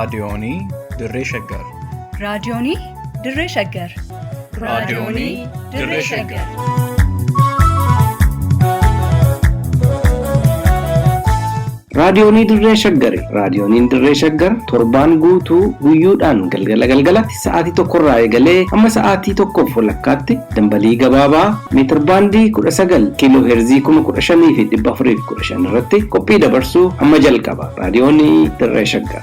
raadiyoonii Dirree Shaggar. raadiyoonii Dirree Shaggar. raadiyoonii Dirree Shaggar. Raadiyoonii Dirree Shaggari. Raadiyooniin Dirree Shaggar torbaan guutuu guyyoodhaan galgalatti sa'aatii tokkorraa eegalee hamma sa'aatii tokkoof walakkaatti dambalii gabaabaa meetir baandii 19 kiiloo heerzii 15,415 irratti qophii dabarsuu amma jalqaba. Raadiyoonii Dirree Shaggar.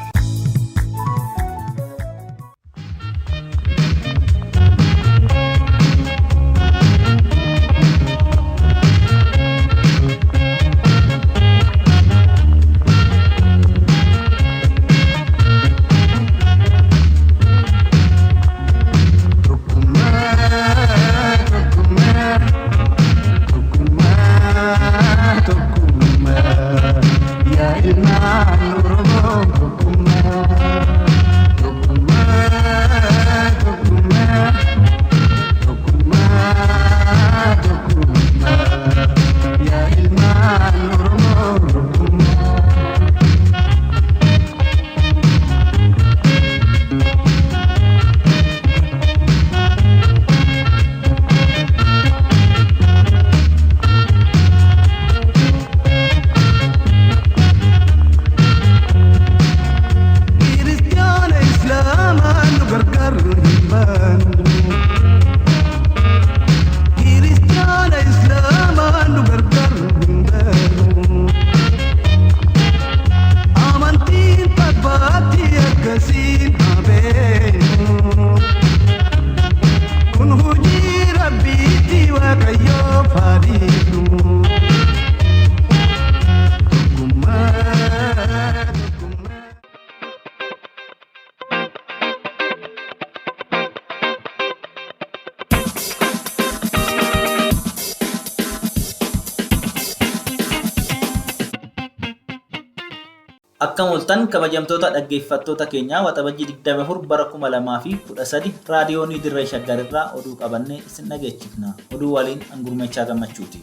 Akkam oltan kabajamtoota dhaggeeffattoota keenyaa waxabajjii 24 bara 2013 raadiyoonii Dirree Shaggar irraa oduu qabannee isin dhageechifna. Oduu waliin Angurmechaa Gammachuuti.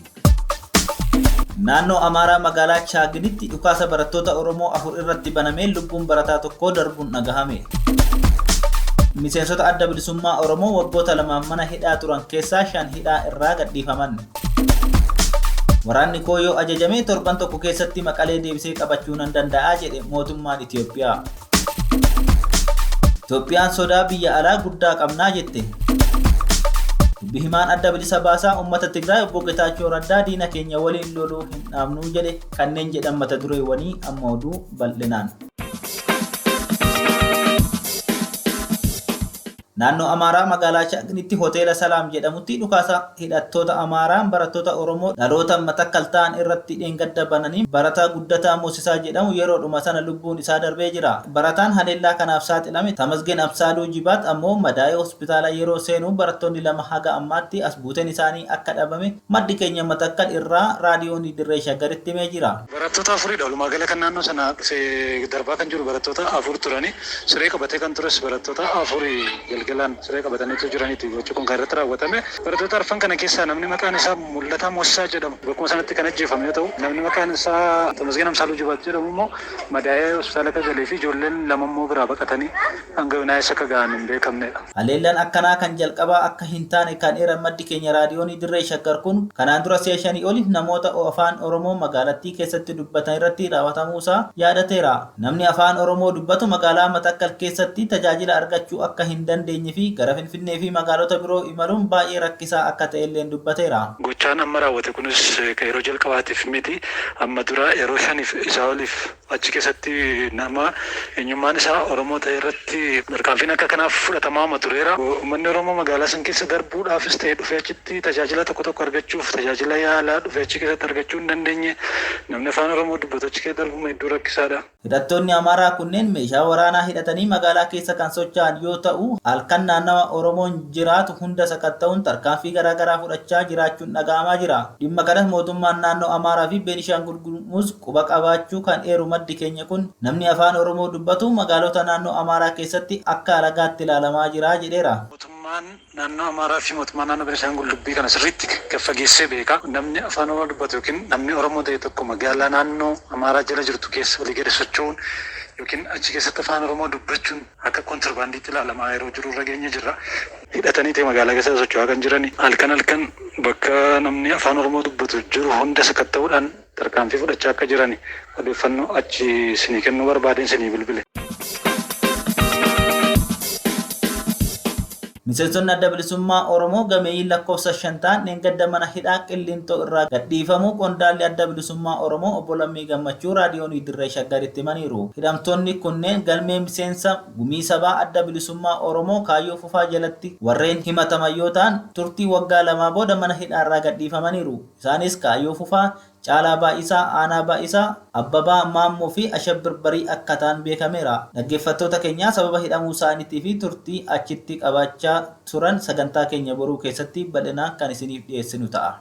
Naannoo Amaaraa magaalaa Chaaginitti dhukaasa barattoota Oromoo 4 irratti banamee lubbuun barataa tokkoo darbuun dhagahame. Miseensota adda bilisummaa Oromoo waggoota 2 mana hidhaa turan keessaa 5 hidhaa irraa gadhiifaman. Waraanni Kooyyoo ajajamee torban tokko keessatti Maqalee deebisee qabachuu nan danda'a jedhe mootummaan Itiyoophiyaa. Itiyoophiyaan sodaa biyya alaa guddaa qabnaa jette. Dubbi himaan adda bilisa baasaa uummata Tigraay obbo Getaachoo Raddaa diina keenya waliin loluu hin dhaabnuu jedhe. Kanneen jedhan mata dureewwanii amma oduu bal'inaan. Naannoo Amaaraa magaalaa Chaaginitti hoteela Salaam jedhamutti dhukaasa hidhattoota Amaaraan barattoota Oromoo dhaloota Matakkal ta'an irratti dheengadda bananii barataa guddataa Moosisaa jedhamu yeroodhuma sana lubbuun isaa darbee jira. Barataan haleellaa kanaaf saaxilame Tamasgeen Absaaluu Jibaat ammoo madaa'ee hospitaala yeroo seenuu barattoonni 2 haga ammaatti as buuteen isaanii akka dhabame maddi keenya Matakkal irraa raadiyoonii Dirree Shaggaritti himee jira. Barattoota 4 walumaa gala kan naannoo sana darbaa kan jiru barattoota 4 turani. Siree qabatee kan tures barattoota 4 galan siree qabatanii jiraniiti gochuu kun kan irratti raawwatame. Barattoota arfan kana keessaa namni maqaan isaa Mul'ataa Moosisaa jedhamu bakkuma sanatti kan ajjeefame yoo ta'u, namni maqaan isaa Tamasgeen Absaaluu Jibaat jedhamu immoo madaa'ee hospitaala kan galee fi ijoolleen 2 immoo biraa baqatanii hanga naayisa akka gahan hin beekamnedha. Haleellaan akkanaa kan jalqabaa akka hin taane kan eeran maddi keenya raadiyoonii Dirree Shaggar kun kanaan dura 5 oli namoota afaan Oromoo magaalattii keessatti dubbatan irratti raawwatamuusaa yaadateera. Namni afaan Oromoo dubbatu magaalaa Matakkal keessatti tajaajila argachuu akka hin dandeenye fi gara Finfinnee fi magaalota biroo imaluun baay'ee rakkisaa akka ta'e illee dubbateera. Gochaan amma raawwate kunis yeroo jalqabaatiif miti. Amma dura yeroo 5 isaa oliif achi keessatti nama eenyummaan isaa Oromoo ta'e irratti tarkaanfiin akka kanaaf fudhatamaa tureera. Uummanni Oromoo magaalaa san keessa darbuudhaafis ta'e dhufee achitti tajaajila tokko argachuuf tajaajila yaalaa dhufee achi keessatti argachuu hin dandeenye. Namni afaan Oromoo dubbatu achi keessa darbuun hedduu rakkisaadha. Hidhattoonni Amaaraa kunneen meeshaa waraanaa hidhatanii magaalaa keessa kan socho'an yoo ta'u, halkan naannawa Oromoon jiraatu hunda sakatta'uun tarkaanfii garaagaraa fudhachaa jiraachuun dhaga'amaa jira. Dhimma kanas mootummaan naannoo Amaaraa fi Beenishaangul Gumuz quba qabaachuu kan eeru maddi keenya kun namni afaan Oromoo dubbatu magaalota naannoo Amaaraa keessatti akka alagaatti ilaalamaa jira jedheera. Mootummaan naannoo Amaaraa fi mootummaan naannoo Beenishaangul dubbii kana sirriitti gaffageessee beeka. Namni afaan Oromoo dubbatu yookiin namni Oromoo ta'e tokko magaalaa naannoo Amaaraa jala jirtu keessa walii gadi socho'uun yookiin achi keessatti afaan Oromoo dubbachuun akka kontirbaandiitti ilaalamaa yeroo jiru irra geenye jirra. Hidhatanii ta'e magaalaa keessa socho'aa kan jirani halkan bakka namni afaan Oromoo dubbatu jiru hunda sakatta'uudhaan tarkaanfii fudhachaa akka jirani odeeffannoo achi isinii kennuu barbaadeen isinii bilbile. Miseensonni adda bilisummaa Oromoo gameeyyiin lakkoofsa 5 ta'an dheengadda mana hidhaa Qillintoo irraa gadhiifamuu qondaalli adda bilisummaa Oromoo obbo Lammii Gammachuu raadiyoonii Dirree Shaggaritti himaniiru. Hidhamtoonni kunneen galmee miseensa gumii sabaa adda bilisummaa Oromoo Kaayyoo Fufaa jalatti warreen himataman yoo ta'an turtii waggaa 2 booda mana hidhaa irraa gadhiifamaniiru. Isaanis Kaayyoo Fufaa, Caalaa Baa'isaa, Aanaa Baa'isaa, Abbabaa Maammoo fi Ashabbir Barii akka ta'an beekameera. Dhaggeeffattoota keenya sababa hidhamuu isaaniitii fi turtii achitti qabaachaa turan sagantaa keenya boruu keessatti bal'inaan kan isiniif dhiyeessinu ta'a.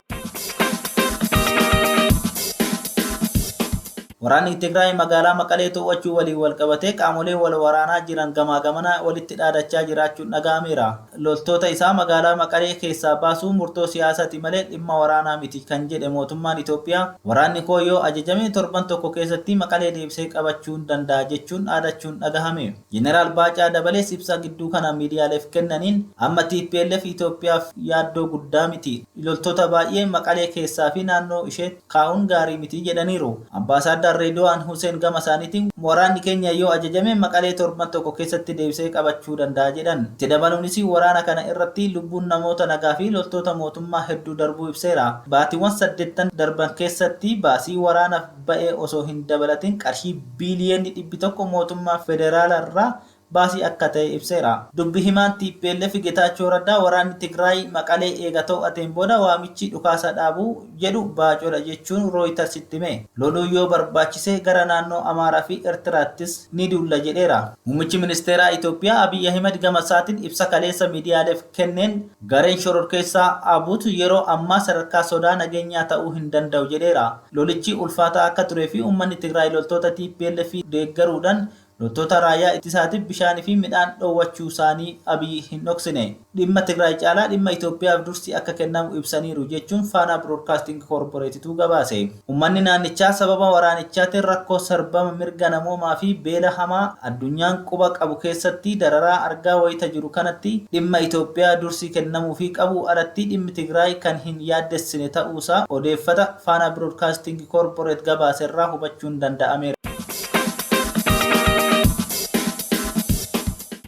Waraanni Tigraay magaalaa Maqalee to'achuu waliin wal qabatee qaamolee wal waraanaa jiran gamaa gamana walitti dhaadachaa jiraachuun dhaga'ameera. Loltoota isaa magaalaa Maqalee keessaa baasuu murtoo siyaasaati malee dhimma waraanaa miti kan jedhe mootummaan Itoophiyaa waraanni koo yoo ajajame torban tokko keessatti Maqalee deebisee qabachuu danda'a jechuun dhaadachuun dhagahame. Jeneraal Baacaa Dabalees ibsa gidduu kana miidiyaaleef kennaniin amma TPLF Itoophiyaaf yaaddoo guddaa miti. Loltoota baay'ee Maqalee keessaa fi naannoo ishee kaa'uun gaarii miti jedhaniiru. Ambaasaadar Redwaan Hussein gama isaaniitiin waraanni keenya yoo ajajame Maqalee torban tokko keessatti deebisee qabachuu danda'a jedhan. Itti dabaluunis waraana kana irratti lubbuun namoota nagaa fi loltoota mootummaa hedduu darbuu ibseera. Baatiiwwan 8 darban keessatti baasii waraanaaf ba'ee osoo hin dabalatin qarshii biiliyoonii 100 mootummaa federaalaa irraa baasii akka ta'e ibseera. Dubbi himaan TPLF Getaachoo Raddaa waraanni Tigraay Maqalee eega to'ateen booda waamichi dhukaasa dhaabuu jedhu baacoodha jechuun Rooyitersitti hime. Loluu yoo barbaachise gara naannoo Amaaraa fi Eertiraattis ni duulla jedheera. Muummichi ministeeraa Itoophiyaa Abiy Ahmed gama isaatiin ibsa kaleessa miidiyaaleef kenneen gareen shororkeessaa Abuut yeroo ammaa sadarkaa sodaa nageenyaa ta'uu hin danda'u jedheera. Lolichi ulfaataa akka turee fi uummanni Tigraay loltoota TPLF deeggaruudhaan loltoota raayyaa ittisaatiif bishaanii fi midhaan dhoowwachuu isaanii Abiy hin dhoksine. Dhimma Tigraay caalaa dhimma Itoophiyaaf dursi akka kennamu ibsaniiru jechuun Faanaa Broadcasting Corporateetu gabaase. Uummanni naannichaa sababa waraanichaatiin rakkoo sarbama mirga namoomaa fi beela hamaa addunyaan quba qabu keessatti dararaa argaa wayita jiru kanatti dhimma Itoophiyaa dursi kennamuu fi qabu alatti dhimmi Tigraay kan hin yaaddessine ta'uusaa odeeffata Faanaa Broadcasting Corporate gabaaserraa hubachuun danda'ameera.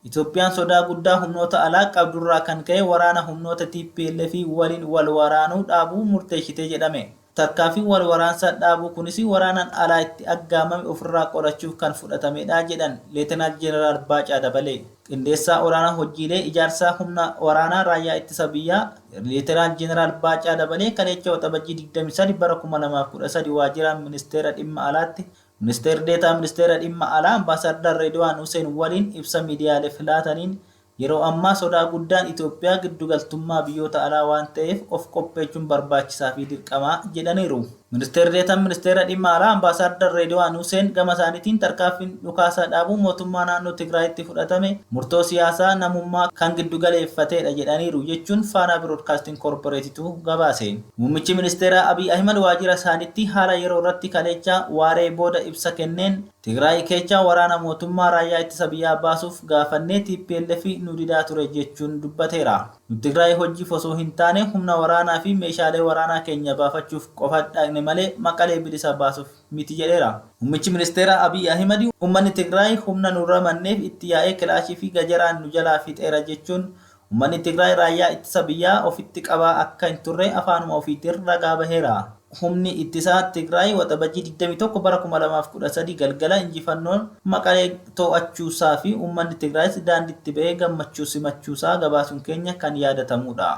Itoophiyaan sodaa guddaa humnoota alaa qabdurraa kan ka'e waraana humnoota TPLF waliin wal waraanuu dhaabuu murteessitee jedhame. Tarkaanfiin wal waraansaa dhaabuu kunis waraanaan alaa itti aggaamame ofirraa qorachuuf kan fudhatamedha jedhan Leetinaant Jeneraal Baacaa Dabalee. Qindeessaa olaanaa hojiilee ijaarsaa humna waraanaa raayyaa ittisa biyyaa Leetinaant Jeneraal Baacaa Dabalee kaleessa waxabajjii 23 bara 2013 waajjira ministeera dhimma alaatti Ministeerri Deetaa Ministeera Dhimma Alaa Ambaasaadar Redwaan Hussein waliin ibsa miidiyaaleef laataniin yeroo ammaa sodaa guddaan Itoophiyaa giddugaltummaa biyyoota alaa waan ta'eef of qopheechuun barbaachisaa fi dirqamaa jedhaniiru. Ministeerri Deetaan Ministeera Dhimma Alaa Ambaasaadar Redwaan Hussein gama isaaniitiin tarkaanfiin dhukaasaa dhaabuu mootummaa naannoo Tigraayitti fudhatame murtoo siyaasaa namummaa kan giddugaleeffatedha jedhaniiru jechuun Faanaa Broadcasting Corporateetu gabaase. Muummichi ministeeraa Abiy Ahmed waajjira isaaniitti haala yeroo irratti kaleessa waaree booda ibsa kenneen Tigraay keessa waraana mootummaa raayyaa ittisa biyyaa baasuuf gaafannee TPLF nu didaa ture jechuun dubbateera. Tigraay hojii osoo hin taane humna waraanaa fi meeshaalee waraanaa keenya baafachuuf qofa dhaqne malee Maqalee bilisa baasuuf miti jedheera. Muummichi ministeeraa Abiy Ahmed uummanni Tigraay humna nurra manneef itti yaa'ee kilaashii fi gajaraan nu jalaa fixeera jechuun uummanni Tigraay raayyaa ittisa biyyaa ofitti qabaa akka hin turre afaanuma ofiitiin ragaa baheera. Humni ittisaa Tigraay waxabajjii 21 bara 2013 galgala injifannoon Maqalee to'achuusaa fi uummanni Tigraay daandiitti ba'ee gammachuu simachuusaa gabaasuun keenya kan yaadatamudha.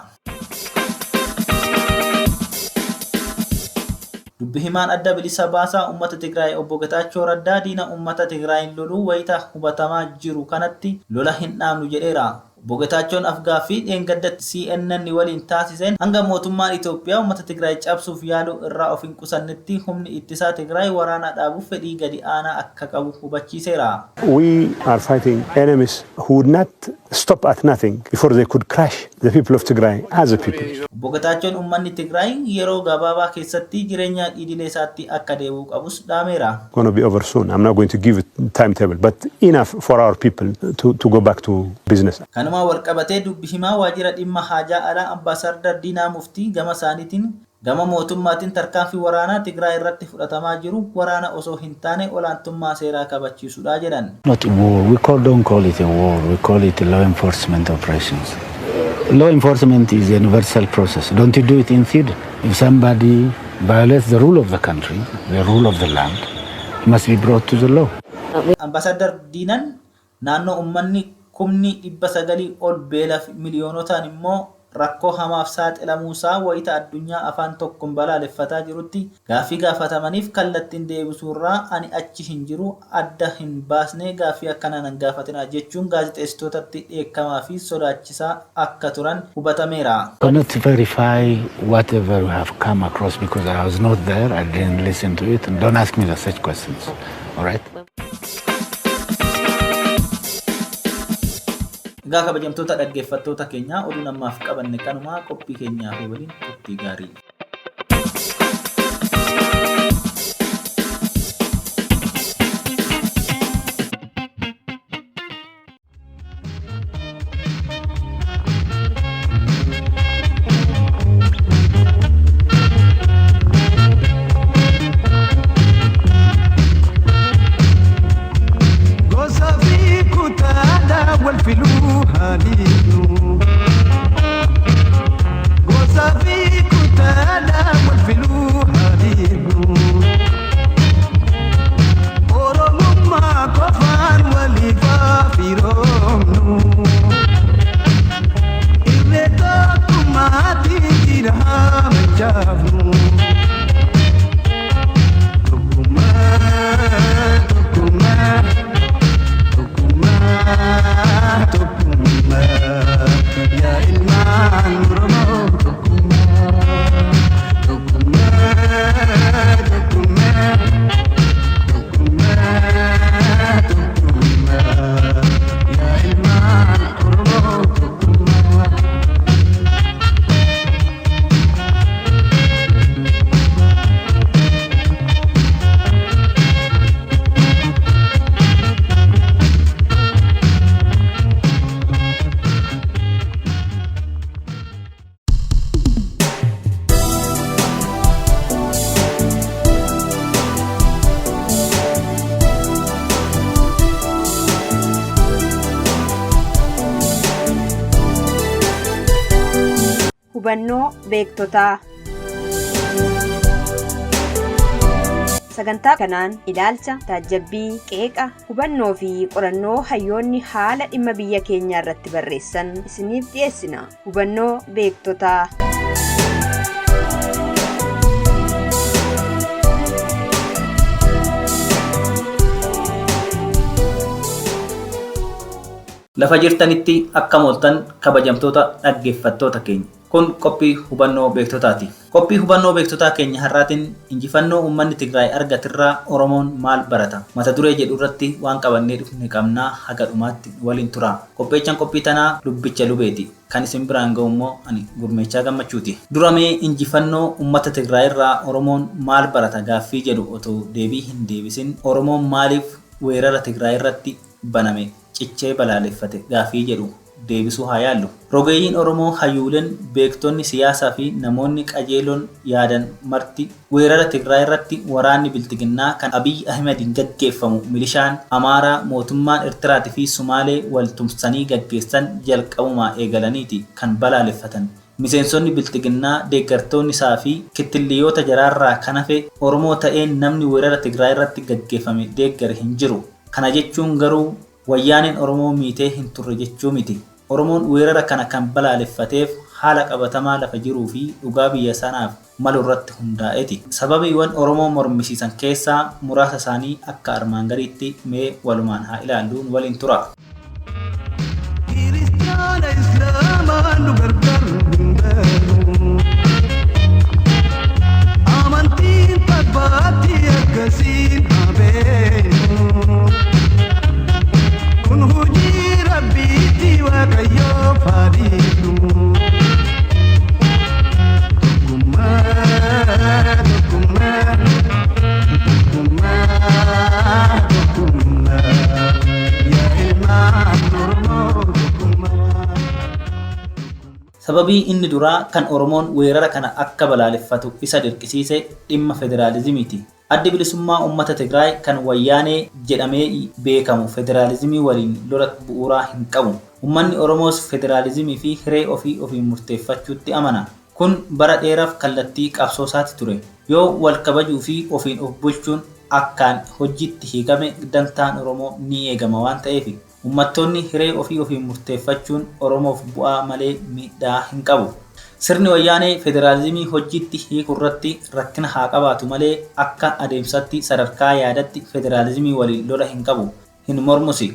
Dubbi himaan adda bilisa baasaa uummata Tigraay obbo Getaachoo Raddaa diina uummata Tigraayin loluu wayita hubatamaa jiru kanatti lola hin dhaabnu jedheera. Bogetaachoon Afgaaffii dheengaddatti CNN waliin taasiseen hanga mootummaan Itoophiyaa uummata Tigraay cabsuuf yaaluu irraa of hin qusannetti humni ittisaa Tigraay waraana dhaabuuf fedhii gadi aanaa akka qabu hubachiiseera. We are fighting enemies who would not stop at nothing before they could crush the people of Tigray as a people. Bogetaachoon uummanni Tigraay yeroo gabaabaa keessatti jireenya idilee isaatti akka deebi'u qabus dhaameera. Going to be over soon. I'm not going to give a timetable, but enough for our people to go back to business. Kanuma walqabatee dubbi himaa waajjira dhimma haajaa alaa Ambaasaadar Diinaa Muftii gama isaaniitiin gama mootummaatiin tarkaanfii waraanaa Tigraay irratti fudhatamaa jiru waraana osoo hin taane olaantummaa seeraa kabachiisuudha jedhan. Not war. Don't call it a war. We call it law enforcement operations. Law enforcement is a universal process. Don't you do it in theater? If somebody violates the rule of the country, the rule of the land, he must be brought to the law. Ambaasaadar Diinaan naannoo uummanni kumni 900 ol beelaaf miliyoonotaan immoo rakkoo hamaaf saaxilamuusaa wayita addunyaa afaan tokkoon balaaleffataa jirutti gaaffii gaafatamaniif kallattiin deebisuurraa ani achi hin jiru adda hin baasne gaaffii akkanaan hin gaafatina jechuun gaazexeessitootatti dheekkamaa fi sodaachisaa akka turan hubatameera. I cannot verify whatever we have come across because I was not there. I didn't listen to it. And don't ask me such questions. All right? Egaa kabajamtoota dhaggeeffattoota keenyaa oduu namaaf qabanne kanumaa qophii keenyaa fi waliin turtii gaarii. Hubannoo beektotaa. Sagantaa kanaan ilaalcha, taajjabbii, qeeqa, hubannoo fi qorannoo hayyoonni haala dhimma biyya keenyaa irratti barreessan isiniif dhiyeessina. Hubannoo beektotaa. Lafa jirtanitti akkam ooltan kabajamtoota dhaggeeffattoota keenya. Kun qophii hubannoo beektotaati. Qophii hubannoo beektotaa keenya har'aatiin injifannoo uummanni Tigraay argatirraa Oromoon maal barata? Mata duree jedhu irratti waan qabannee dhufne qabnaa haga dhumaatti waliin tura. Qopheechaan qophii tanaa Lubbicha Lubeeti. Kan isin biraan ga'u immoo ani Gurmeechaa Gammachuuti. Duramee injifannoo uummata Tigraay irraa Oromoon maal barata gaaffii jedhu otoo deebii hin deebisin Oromoon maaliif weerara Tigraay irratti baname cichee balaaleffate gaaffii jedhu deebisuu haa yaallu. Rogeeyyiin Oromoo hayyuuleen beektonni siyaasaa fi namoonni qajeeloon yaadan marti weerara Tigraay irratti waraanni biltiginnaa kan Abiy Ahmediin gaggeeffamu milishaan Amaaraa mootummaan Eertiraatii fi Sumaalee wal tumsanii gaggeessan jalqabumaa eegalaniiti kan balaaleffatan. Miseensonni biltiginnaa deeggartoonni isaa fi kittilliyoota jaraarraa kan hafe Oromoo ta'een namni weerara Tigraay irratti gaggeeffame deeggare hin jiru. Kana jechuun garuu wayyaaneen Oromoo miitee hin turre jechuu miti. Oromoon weerara kana kan balaaleffateef haala qabatamaa lafa jiruu fi dhugaa biyya sanaaf malu irratti hundaa'eeti. Sababiiwwan Oromoo mormisiisan keessaa muraasa isaanii akka armaan gadiitti mee walumaan haa ilaalluun waliin tura. waan nu gargaaru hin beeknu. Amantiin tabbaatti akkasiin haa beeknu. Kun hojii rabbiitti waaqayyoof haa dhiifnu. Sababii inni duraa kan Oromoon weerara kana akka balaaleffatu isa dirqisiise dhimma federaalizimiiti. Addi bilisummaa uummata Tigraay kan wayyaanee jedhamee beekamu federaalizimii waliin lola bu'uuraa hin qabu. Uummanni Oromoos federaalizimii fi hiree ofii murteeffachuutti amana. Kun bara dheeraaf kallattii qabsoosaati ture. Yoo wal kabajuu fi ofiin of bulchuun akkaan hojiitti hiikame dantaan Oromoo ni eegama waan ta'eef uummattoonni hiree ofii murteeffachuun Oromoof bu'aa malee miidhaa hin qabu. Sirni wayyaanee federaalizimii hojiitti hiikuu irratti rakkina haa qabaatu malee akka adeemsatti sadarkaa yaadatti federaalizimii waliin lola hin qabu. Hin mormusi.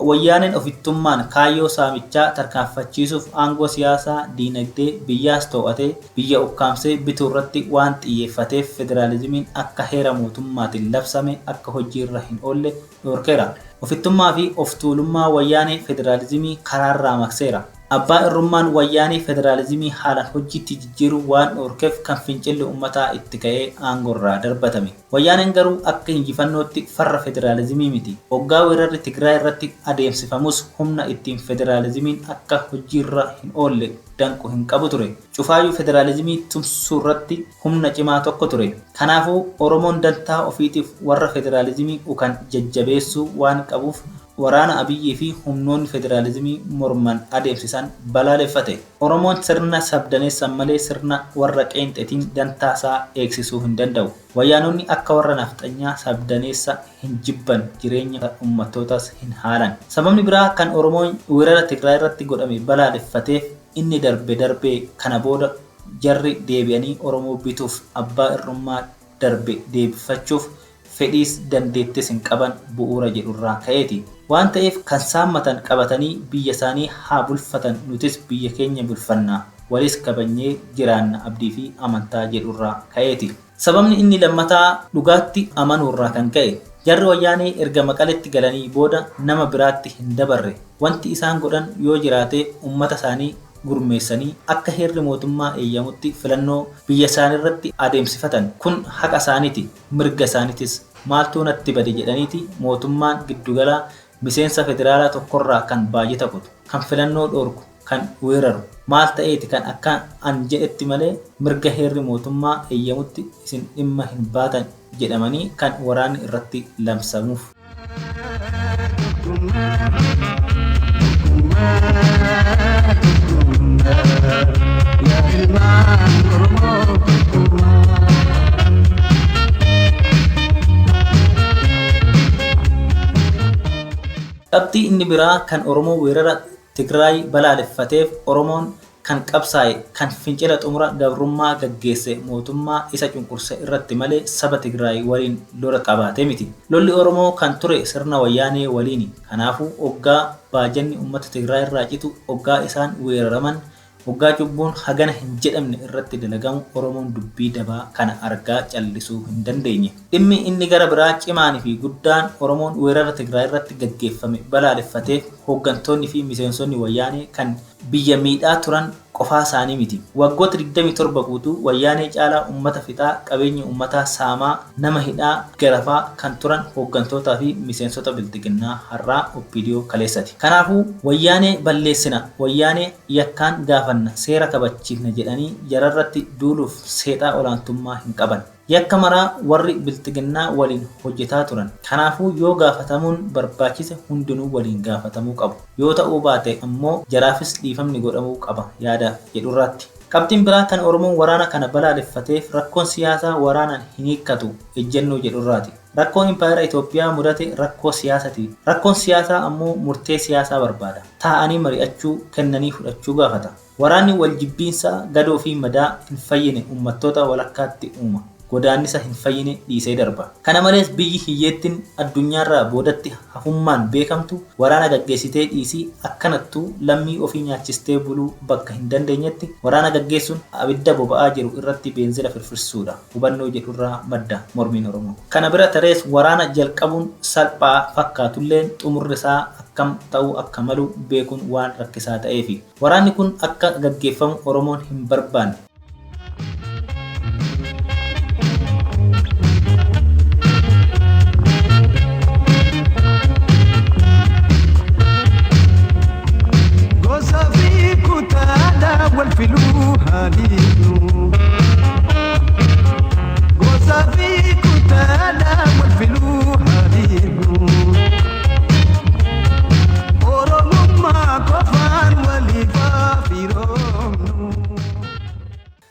Wayyaaneen ofittummaan kaayyoo saamichaa tarkaanfachiisuuf aangoo siyaasaa diinagdee biyyaas to'atee biyya ukkaamsee bituu irratti waan xiyyeeffateef federaalizimiin akka heera mootummaatiin labsame akka hojiirra hin oolle dhorkeera. Ofittummaa fi of tuulummaa wayyaanee federaalizimii karaarraa maqseera. Abbaa irrummaan wayyaanee federaalizimii haalaan hojiitti jijjiiruu waan dhorkeef kan fincilli uummataa itti ka'ee aangorraa darbatame. Wayyaaneen garuu akka injifannootti farra federaalizimii miti. Hoggaa weerarri Tigraay irratti adeemsifamus humna ittiin federaalizimiin akka hojiirra hin oolle danqu hin qabu ture. Cufaayyuu federaalizimii tumsuu irratti humna cimaa tokko ture. Kanaafuu Oromoon dantaa ofiitiif warra federaalizimii ukan jajjabeessuu waan qabuuf waraana Abiyyii fi humnoonni federaalizimii morman adeemsisan balaaleffate. Oromoon sirna sabdaneessan malee sirna warra qeenxeetiin dantaa isaa eegsisuu hin danda'u. Wayyaanonni akka warra nafxanyaa sabdaneessa hin jibban jireenya uummattootas hin haalan. Sababni biraa kan Oromoon weerara Tigraay irratti godhame balaaleffateef inni darbee kana booda jarri deebi'anii Oromoo bituuf abbaa irrummaa darbe deebifachuuf fedhiis dandeettis hin qaban bu'uura jedhurraa ka'eeti. Waan ta'eef kan saammatan qabatanii biyya isaanii haa bulfatan nutis biyya keenya bulfannaa walis kabanyee jiraanna abdii fi amantaa jedhurraa ka'eeti. Sababni inni lammataa dhugaatti amanuurraa kan ka'e jarri wayyaanee erga Maqaleetti galanii booda nama biraatti hin dabarre. Wanti isaan godhan yoo jiraate uummata isaanii gurmeessanii akka heerri mootummaa eeyyamutti filannoo biyya isaaniirratti adeemsifatan. Kun haqa isaaniiti, mirga isaaniitis. Maaltu natti bade jedhaniiti mootummaan giddugalaa miseensa federaalaa tokkorraa kan baay'ata kutu, kan filannoo dhoorku, kan weeraru. Maal ta'eeti kan akka an jedhetti malee mirga heerri mootummaa eeyyamutti isin dhimma hin baatan jedhamanii kan waraanni irratti labsamuuf. Qabxii inni biraa kan Oromoo weerara Tigraay balaaleffateef Oromoon kan qabsaa'e kan fincila xumura gabrummaa gaggeesse mootummaa isa cunqurse irratti malee saba Tigraay waliin lola qabaate miti. Lolli Oromoo kan ture sirna wayyaanee waliini. Kanaafuu hoggaa baajanni uummata Tigraay irraa citu hoggaa isaan weeraraman hoggaa cubbuun hagana hin jedhamne irratti dalagamu Oromoon dubbii dabaa kana argaa callisuu hin dandeenye. Dhimmi inni gara biraa cimaanii fi guddaan Oromoon weerara Tigraay irratti gaggeeffame balaaleffateef hooggantoonni fi miseensonni wayyaanee kan biyya miidhaa turan qofaa isaanii miti. Waggoota 27 guutuu wayyaanee caalaa uummata fixaa qabeenya uummataa saamaa nama hidhaa garafaa kan turan hooggantootaa fi miseensota biltiginnaa har'aa OPDO kaleessati. Kanaafuu wayyaanee balleessina, wayyaanee yakkaan gaafanna, seera kabachiifna jedhanii jararratti duuluuf seexaa olaantummaa hin qaban. Yakka maraa warri biltiginnaa waliin hojjetaa turan. Kanaafuu yoo gaafatamuun barbaachise hundinuu waliin gaafatamuu qabu. Yoo ta'uu baate ammoo jaraafis dhiifamni godhamuu qaba yaada jedhurratti. Qabxiin biraa kan Oromoon waraana kana balaaleffateef rakkoon siyaasaa waraanaan hin hiikkatu ejjennoo jedhurraati. Rakkoon impaayera Itoophiyaa mudate rakkoo siyaasaati. Rakkoon siyaasaa ammoo murtee siyaasaa barbaada. Taa'anii mari'achuu, kennanii fudhachuu gaafata. Waraanni wal jibbiinsa gadoo fi madaa hin fayyine uummattoota walakkaatti uuma. godaannisa hin fayyine dhiisee darba. Kana malees biyyi hiyyeettiin addunyaarraa boodatti hafummaan beekamtu waraana gaggeessitee dhiisii akkanattuu lammii ofii nyaachistee buluu bakka hin dandeenyetti waraana gaggeessuun abidda boba'aa jiru irratti beenzila firfirsuudha. Hubannoo jedhurraa madda mormiin Oromoo. Kana bira tarees waraana jalqabuun salphaa fakkaatullee xumurri isaa akkam ta'uu akka malu beekuun waan rakkisaa ta'eefi waraanni kun akka gaggeeffamu Oromoon hin barbaanne. Gosa fi kutaadha wal filuu haaliinu. Gosa fi kutaadha wal filuu haaliinu. Oromummaa qofaan waliifaa firoomnu.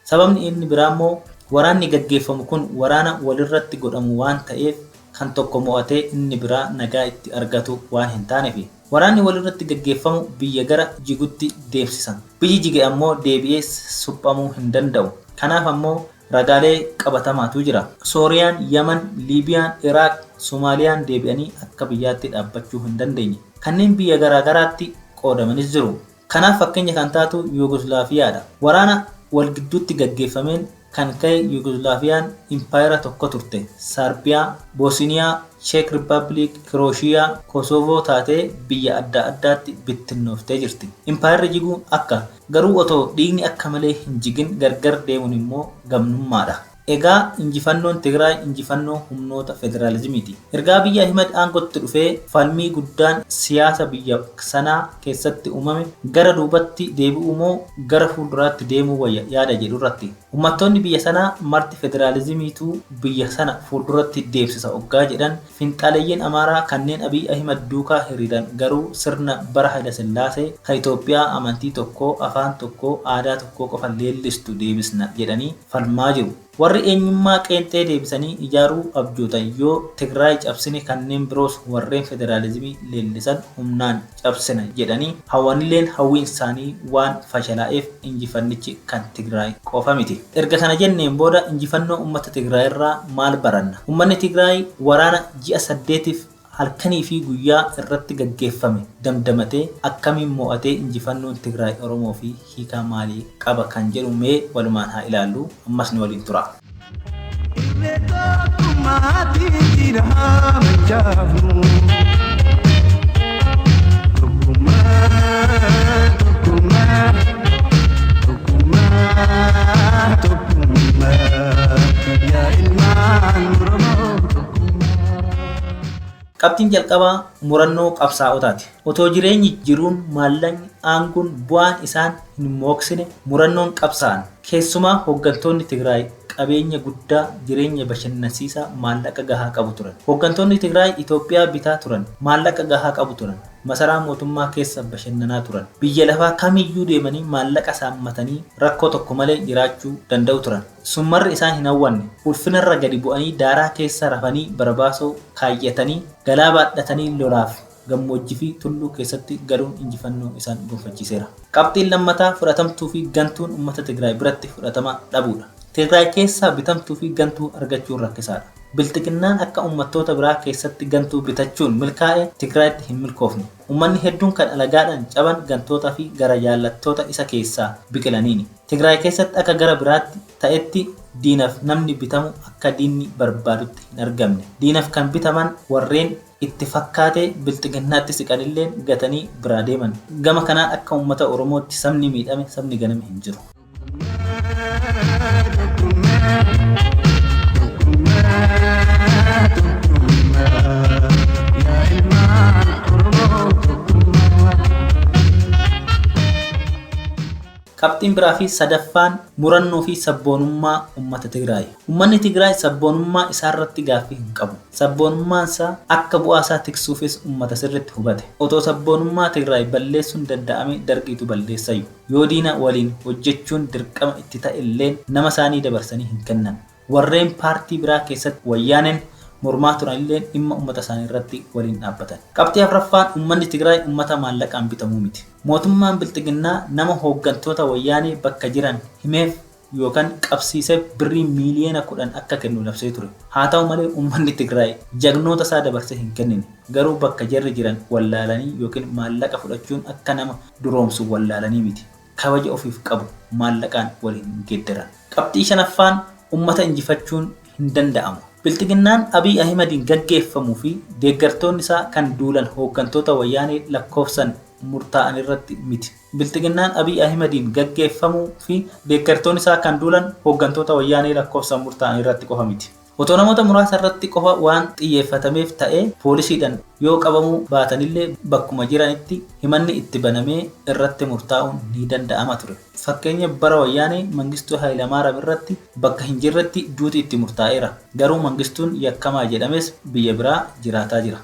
Sababni inni biraa immoo waraanni gaggeeffamu kun waraana walirratti godhamu waan ta'eef kan tokko mo'atee inni biraa nagaa itti argatu waan hin taaneefi. Waraanni walirratti gaggeeffamu biyya gara jigutti deemsisan. Biyyi jige ammoo deebi'ee suphamuu hin danda'u. Kanaaf ammoo ragaalee qabatamaatu jira. Sooriyaan, Yaman, Liibiyaan, Iraaq, Somaaliyaan deebi'anii akka biyyaatti dhaabbachuu hin dandeenye. Kanneen biyya garaagaraatti qoodamanis jiru. Kanaaf fakkeenya kan taatu Yugoslaaviyaadha. Waraana wal gidduutti gaggeeffameen kan ka'e Yugoslaaviyaan impaayera tokko turte. Sarbiyaa, Boosniyaa, Cheek Riippaabilik, Kirooshiyaa, Kosoovoo taatee biyya adda addaatti bittinnooftee jirti. Impaayerri jiguun akka garuu otoo dhiigni akka malee hin jigin gargar deemuun immoo gamnummaadha. Egaa injifannoon Tigraay injifannoo humnoota federaalizimiiti. Ergaa Abiy Ahmed aangootti dhufee falmii guddaan siyaasa biyya sanaa keessatti uumame gara duubatti deebi'uu moo gara fuulduraatti deemuu wayya yaada jedhu irratti. Uummattoonni biyya sanaa marti federaalizimiitu biyya sana fuulduratti deemsisa oggaa jedhan finxaaleeyyiin Amaaraa kanneen Abiy Ahmed duukaa hiriiran garuu sirna bara Haayile Sillaasee kan Itoophiyaa amantii tokkoo, afaan tokkoo, aadaa tokkoo qofa leellistu deebisna jedhanii falmaa jiru. Warri eenyummaa qeenxee deebisanii ijaaruu abjootan yoo Tigraay cabsine kanneen biroos warreen federaalizimii leellisan humnaan cabsina jedhanii hawwanilleen hawwiin isaanii waan fashalaa'eef injifannichi kan Tigraay qofa miti. Erga kana jenneen booda injifannoo uummata Tigraay irraa maal baranna? Uummanni Tigraay waraana ji'a 8 halkanii fi guyyaa irratti gaggeeffame damdamatee akkamiin mo'atee injifannoon Tigraay Oromoo fi hiikaa maalii qaba kan jedhu mee walumaan haa ilaallu. Ammas ni waliin tura. Qabxiin jalqabaa murannoo qabsaa'otaati. Otoo jireenyi jiruun maallaqni aangoon bu'aan isaan hin mooksine murannoon qabsaa'an. Keessumaa hooggantoonni Tigraay qabeenya guddaa jireenya bashannansiisaa maallaqa gahaa qabu turan. Hooggantoonni Tigraay Itoophiyaa bitaa turan, maallaqa gahaa qabu turan. Masaraa mootummaa keessa bashannanaa turan. Biyya lafaa kamiyyuu deemanii maallaqa saammatanii rakkoo tokko malee jiraachuu danda'u turan. Summarri isaan hin hawwanne ulfinarra gadi bu'anii daaraa keessa rafanii barbaasoo kaayyatanii galaa baadhatanii lolaaf gammoojjii fi tulluu keessatti galuun injifannoo isaan gonfachiiseera. Qabxiin lammataa fudhatamtuu fi gantuun uummata Tigraay biratti fudhatama dhabuudha. Tigraay keessaa bitamtuu fi gantuu argachuun rakkisaadha. Bilxiqinnaan akka uummattoota biraa keessatti gantuu bitachuun milkaa'e Tigraayitti hin milkoofne. Uummanni hedduun kan alagaadhaan caban gantootaa fi gara jaallattoota isa keessaa biqilaniini. Tigraay keessatti akka gara biraatti ta'etti diinaaf namni bitamu akka diinni barbaadutti hin argamne. Diinaaf kan bitaman warreen itti fakkaatee bilxiqinnaatti siqanillee gatanii biraa deeman. Gama kanaan akka uummata Oromootti sabni miidhame sabni ganame hin jiru. Qabxiin biraa fi sadaffaan murannoo fi sabboonummaa uummata Tigraay. Uummanni Tigraay sabboonummaa isaa irratti gaaffii hin qabu. Sabboonummaan isaa akka bu'aa isaa tiksuufis uummata sirriitti hubate. Otoo sabboonummaa Tigraay balleessuun danda'ame dargiitu balleessayu. Yoo diina waliin hojjechuun dirqama itti ta'e illee nama isaanii dabarsanii hin kennan. Warreen paartii biraa keessatti wayyaaneen mormaa turanillee dhimma uummata isaanii irratti waliin dhaabbatan. Qabxii afuraffaan uummanni Tigraay uummata maallaqaan bitamuu miti. Mootummaan bilxiginnaa nama hooggantoota wayyaanee bakka jiran himeef yookaan qabsiisee birrii miiliyoona 10 akka kennu labsee ture. Haa ta'u malee uummanni Tigraay jagnoota isaa dabarsee hin kennine. Garuu bakka jarri jiran wallaalanii yookiin maallaqa fudhachuun akka nama duroomsu wallaalanii miti. Kabaja ofiif qabu maallaqaan waliin geeddaran. Qabxii shanaffaan uummata injifachuun hin danda'amu. Bilxiginnaan Abiy Ahimadiin gaggeeffamuu fi deeggartoonni isaa kan duulan hooggantoota wayyaanee lakkoofsan murtaa'an irratti miti. Bilxiginnaan Abiy Ahimadiin gaggeeffamuu fi deeggartoonni isaa kan duulan hooggantoota wayyaanee lakkoofsan murtaa'an irratti qofa miti. Otoo namoota muraasa irratti qofa waan xiyyeeffatameef ta'ee poolisiidhaan yoo qabamuu baatanillee bakkuma jiranitti himanni itti banamee irratti murtaa'uun ni danda'ama ture. Fakkeenya bara wayyaanee Mangistuu Hayilamaariyaam irratti bakka hin jirretti duuti itti murtaa'eera. Garuu Mangistuun yakkamaa jedhames biyya biraa jiraataa jira.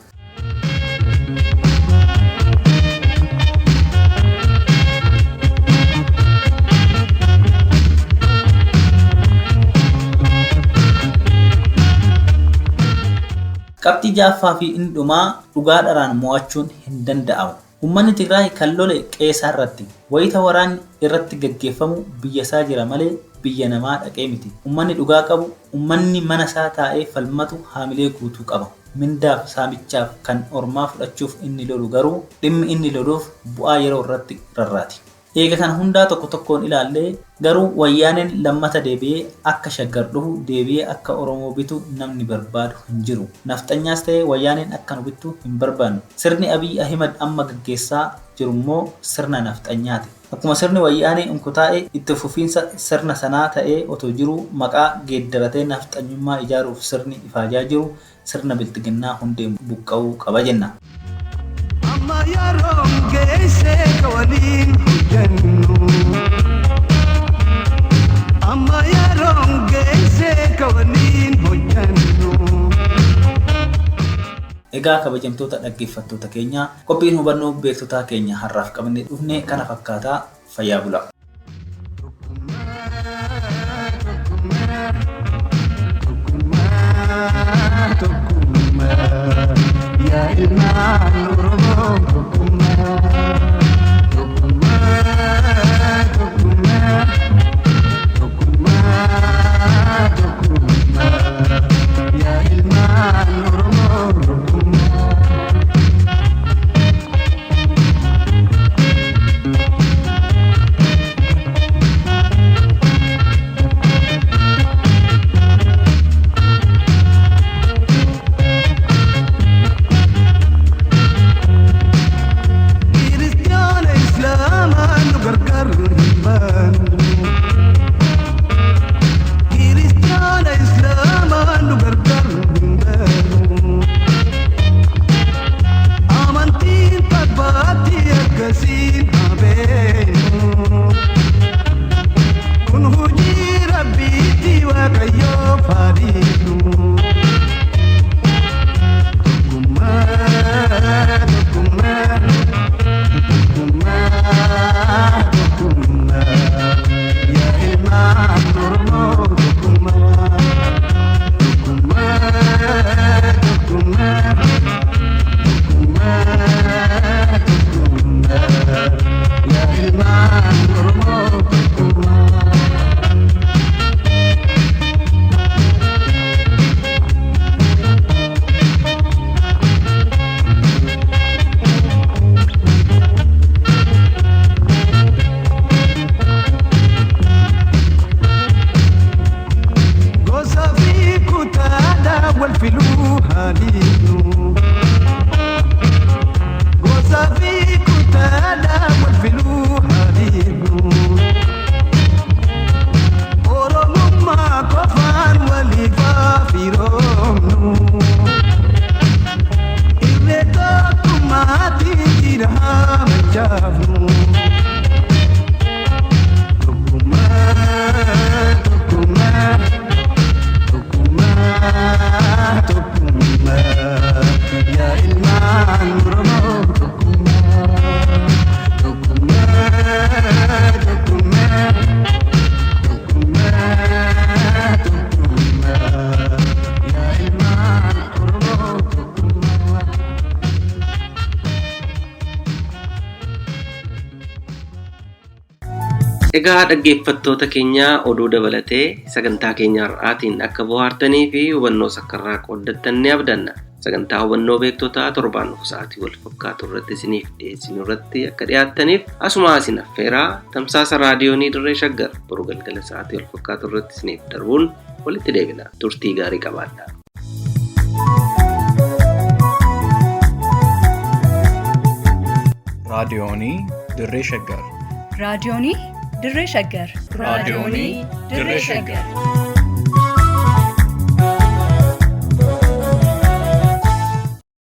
Qabxii jaaffaa fi inni dhumaa dhugaadhaan mo'achuun hin danda'amu. Uummanni Tigraay kan lole qeesaa irratti wayita waraanni irratti gaggeeffamu biyya isaa jira malee biyya namaa dhaqee miti. Uummanni dhugaa qabu uummanni mana isaa taa'ee falmatu haamilee guutuu qaba. Mindaaf saamichaaf kan ormaa fudhachuuf inni lolu garuu dhimmi inni loluuf bu'aa yeroo irratti rarraati. Eega kan hundaa tokko tokkoon ilaallee garuu wayyaaneen lammata deebi'ee akka shaggar dhufu deebi'ee akka Oromoo bitu namni barbaadu hin jiru. Nafxanyaas ta'ee wayyaaneen akka nu bitu hin barbaannu. Sirni Abiy Ahimad amma gaggeessaa jiru immoo sirna nafxanyaati. Akkuma sirni wayyaanee unkutaa'ee itti fufiinsa sirna sanaa ta'ee otoo jiru maqaa geeddaratee nafxanyummaa ijaaruuf sirni ifaajaa jiru sirna bilxiginnaa hundeen buqqa'uu qaba jenna. Amma yeroon geessee waliin hojjennu. Amma yeroon geessee waliin hojjennu. Egaa kabajamtoota dhaggeeffattoota keenya qophiin hubannoo beektotaa keenya har'aaf qabannee dhufne kana fakkaataa fayyaa bulaa. Ya ilmaan Oromoo tokkummaa, tokkummaa, tokkummaa, tokkummaa, tokkummaa. Ya ilmaan Oromoo tokkummaa. Egaa dhaggeeffattoota keenya oduu dabalatee sagantaa keenya har'aatiin akka bohaartanii fi hubannoo sakkarraa qooddattan ni abdanna. Sagantaa hubannoo beektotaa torbaan dhufu sa'aatii wal fakkaatu irratti isiniif dhiyeessinu irratti akka dhiyaattaniif asuma isin affeeraa tamsaasa raadiyoonii Dirree Shaggar boru galgala sa'aatii wal fakkaatu irratti isiniif darbuun walitti deebina. Turtii gaarii qabaadhaa. raadiyoonii Dirree Shaggar. raadiyoonii Dirree Shaggar. raadiyoonii Dirree Shaggar.